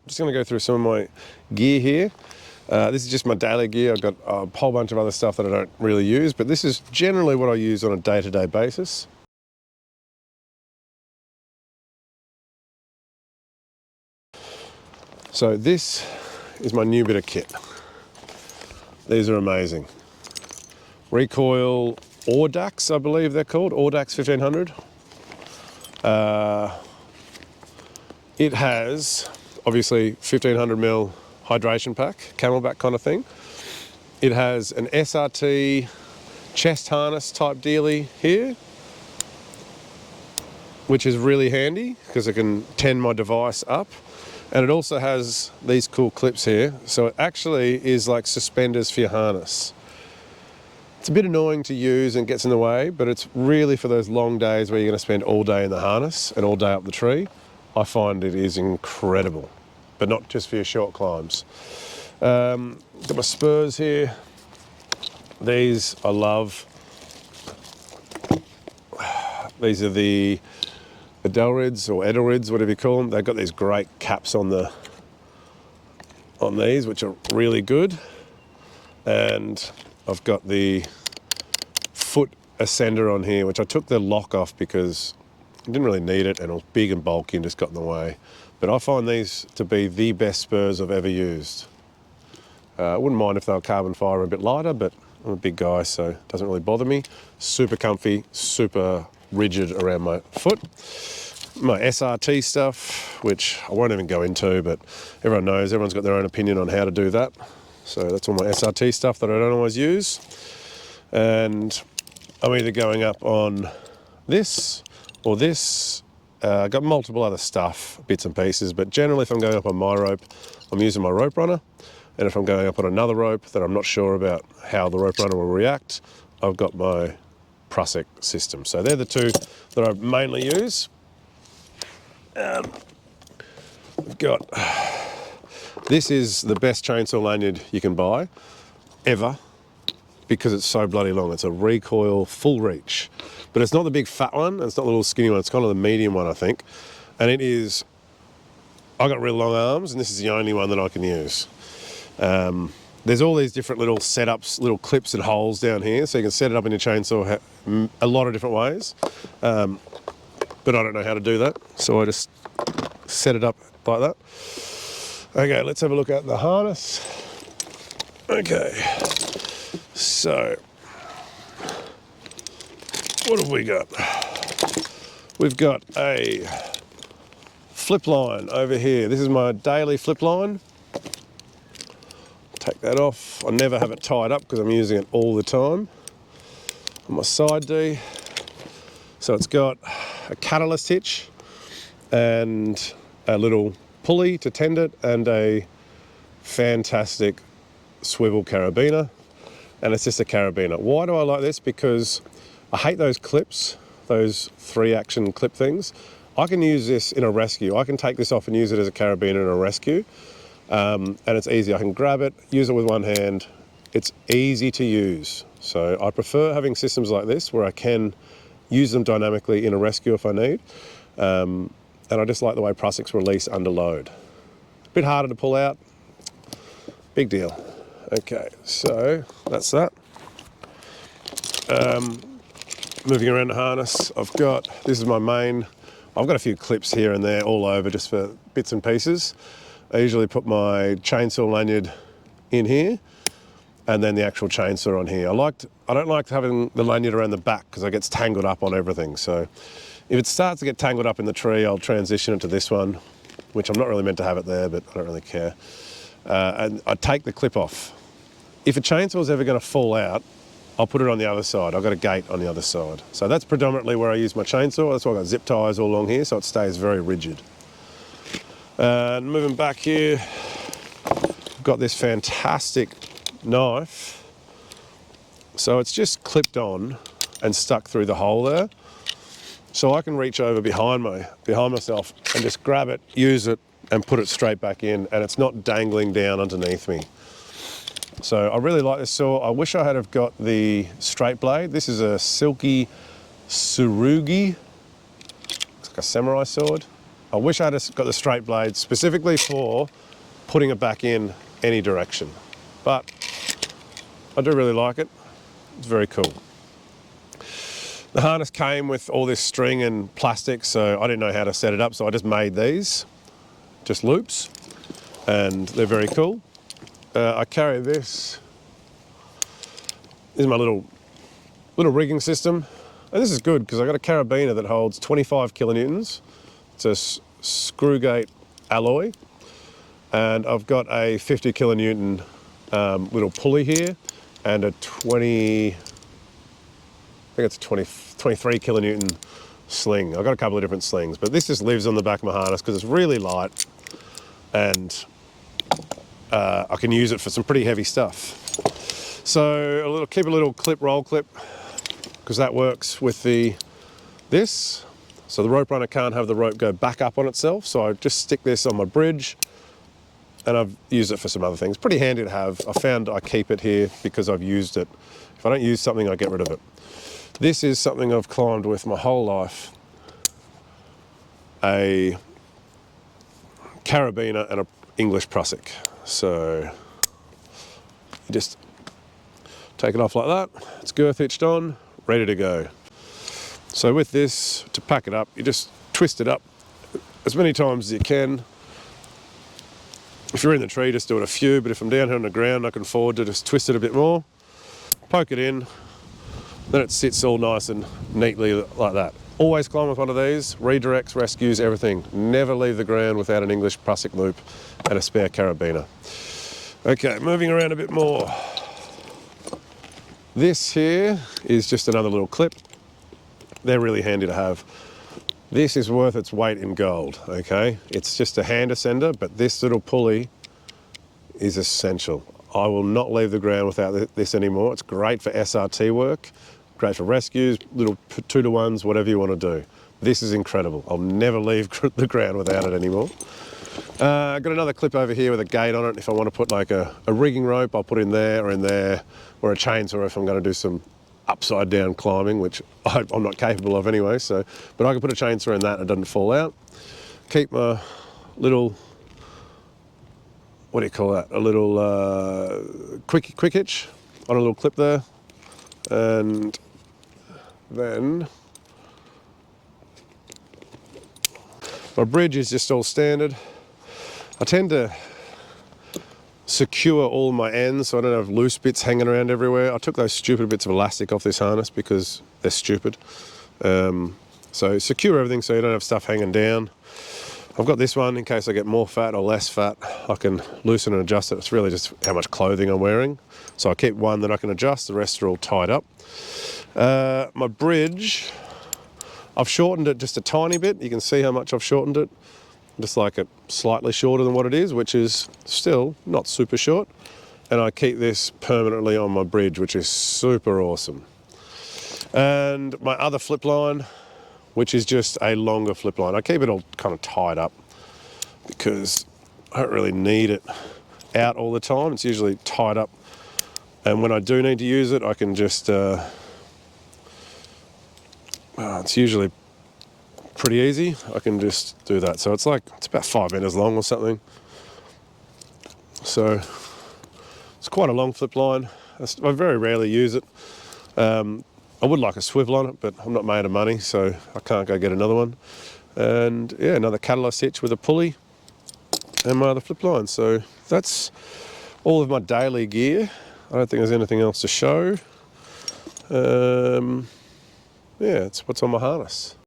just going to go through some of my gear here. This is just my daily gear. I've got a whole bunch of other stuff that I don't really use, but this is generally what I use on a day-to-day basis. So this is my new bit of kit. These are amazing. Recoil Audax, I believe they're called, Audax 1500. It has, obviously, 1500ml hydration pack, camelback kind of thing. It has an SRT chest harness type dealie here, which is really handy because I can tend my device up. And it also has these cool clips here. So it actually is like suspenders for your harness. It's a bit annoying to use and gets in the way, but it's really for those long days where you're going to spend all day in the harness and all day up the tree. I find it is incredible, but not just for your short climbs. Got my SPURS here. These I love. These are the Edelrids or Edelrids, whatever you call them. They've got these great caps on these, which are really good. And I've got the foot ascender on here, which I took the lock off because I didn't really need it and it was big and bulky and just got in the way. But I find these to be the best SPURS I've ever used. I wouldn't mind if they were carbon fibre a bit lighter, but I'm a big guy, so it doesn't really bother me. Super comfy, super rigid around my foot. My SRT stuff, which I won't even go into, but everyone knows, everyone's got their own opinion on how to do that. So that's all my SRT stuff that I don't always use. And I'm either going up on this or this. I've got multiple other stuff, bits and pieces, but generally if I'm going up on my rope, I'm using my ROPRUNNER. And if I'm going up on another rope that I'm not sure about how the ROPRUNNER will react, I've got my PRUSIK system. So they're the two that I mainly use. We've got, this is the best chainsaw lanyard you can buy, ever, because it's so bloody long. It's a recoil full reach. But it's not the big fat one, it's not the little skinny one, it's kind of the medium one, I think. And it is, I've got real long arms, and this is the only one that I can use. There's all these different little setups, little clips and holes down here, so you can set it up in your chainsaw a lot of different ways. But I don't know how to do that, so I just set it up like that. Okay, let's have a look at the harness. Okay, so what have we got? We've got a flip line over here. This is my daily flip line. Take that off. I never have it tied up because I'm using it all the time. On my side D. So it's got a catalyst hitch and a little pulley to tend it and a fantastic swivel carabiner. And it's just a carabiner. Why do I like this? Because I hate those clips, those 3-action clip things. I can use this in a rescue. I can take this off and use it as a carabiner in a rescue. And it's easy. I can grab it, use it with one hand. It's easy to use. So I prefer having systems like this where I can use them dynamically in a rescue if I need. And I just like the way PRUSIKs release under load. A bit harder to pull out. Big deal. Okay, so that's that. Moving around the harness, this is my main. I've got a few clips here and there all over just for bits and pieces. I usually put my chainsaw lanyard in here and then the actual chainsaw on here. I don't like having the lanyard around the back because it gets tangled up on everything. So if it starts to get tangled up in the tree, I'll transition it to this one, which I'm not really meant to have it there, but I don't really care. And I take the clip off. If a chainsaw is ever going to fall out, I'll put it on the other side. I've got a gate on the other side. So that's predominantly where I use my chainsaw. That's why I've got zip ties all along here, so it stays very rigid. And moving back here, I've got this fantastic knife. So it's just clipped on and stuck through the hole there. So I can reach over behind myself and just grab it, use it, and put it straight back in, and it's not dangling down underneath me. So I really like this saw. I wish I had have got the straight blade. This is a silky tsurugi. It's like a samurai sword. I wish I had got the straight blade specifically for putting it back in any direction. But I do really like it. It's very cool. The harness came with all this string and plastic, so I didn't know how to set it up, so I just made these, just loops, and they're very cool. I carry this. This is my little rigging system, and this is good because I got a carabiner that holds 25 kilonewtons. It's a screw gate alloy, and I've got a 50 kilonewton little pulley here, and a 23 kilonewton sling. I've got a couple of different slings, but this just lives on the back of my harness because it's really light, and I can use it for some pretty heavy stuff. So keep a little clip, roll clip, because that works with this. So the rope runner can't have the rope go back up on itself, so I just stick this on my bridge, and I've used it for some other things. Pretty handy to have. I found I keep it here because I've used it. If I don't use something, I get rid of it. This is something I've climbed with my whole life. A carabiner and an English PRUSIK. So you just take it off like that. It's girth hitched on, ready to go. So with this, to pack it up, you just twist it up as many times as you can. If you're in the tree, just do it a few, but if I'm down here on the ground, I can afford to just twist it a bit more, poke it in, then it sits all nice and neatly like that. Always climb with one of these, redirects, rescues, everything. Never leave the ground without an English PRUSIK loop and a spare carabiner. Okay, moving around a bit more. This here is just another little clip. They're really handy to have. This is worth its weight in gold, okay? It's just a HANDASCENDER, but this little pulley is essential. I will not leave the ground without this anymore. It's great for SRT work, great for rescues, little 2-to-1s, whatever you want to do. This is incredible. I'll never leave the ground without it anymore. I've got another clip over here with a gate on it. If I want to put like a rigging rope, I'll put in there, or a chainsaw if I'm going to do some upside down climbing, which I'm not capable of anyway, but I can put a chainsaw in that and it doesn't fall out. Keep my little, what do you call that? A little quick hitch on a little clip there. And then my bridge is just all standard. I tend to secure all my ends so I don't have loose bits hanging around everywhere. I took those stupid bits of elastic off this harness because they're stupid. So secure everything so you don't have stuff hanging down. I've got this one in case I get more fat or less fat. I can loosen and adjust it. It's really just how much clothing I'm wearing. So I keep one that I can adjust, the rest are all tied up. My bridge, I've shortened it just a tiny bit. You can see how much I've shortened it. Just like it slightly shorter than what it is, which is still not super short. And I keep this permanently on my bridge, which is super awesome. And my other flip line, which is just a longer flip line. I keep it all kind of tied up because I don't really need it out all the time. It's usually tied up. And when I do need to use it, I can just, it's usually pretty easy. I can just do that. So it's about 5 meters long or something. So it's quite a long flip line. I very rarely use it. I would like a swivel on it, but I'm not made of money, so I can't go get another one. And yeah, another catalyst hitch with a pulley and my other flip line. So that's all of my daily gear. I don't think there's anything else to show. Yeah, it's what's on my harness.